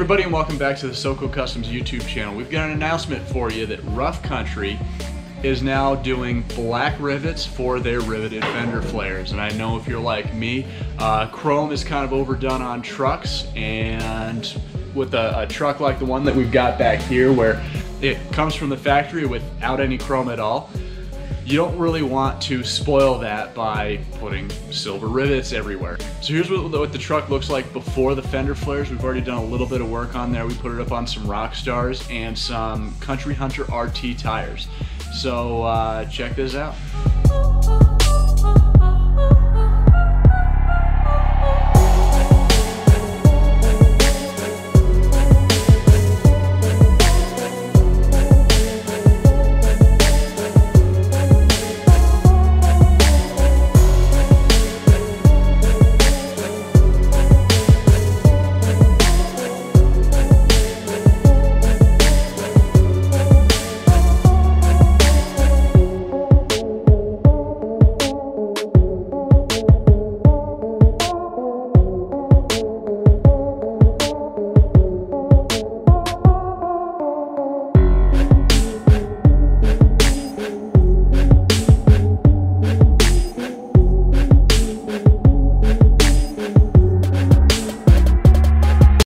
everybody, and welcome back to the SoCo Customs YouTube channel. We've got an announcement for you that Rough Country is now doing black rivets for their riveted fender flares. And I know if you're like me, chrome is kind of overdone on trucks, and with a truck like the one that we've got back here where it comes from the factory without any chrome at all, you don't really want to spoil that by putting silver rivets everywhere. So here's what the truck looks like before the fender flares. We've already done a little bit of work on there. We put it up on some rock stars and some Country Hunter RT tires. So check this out.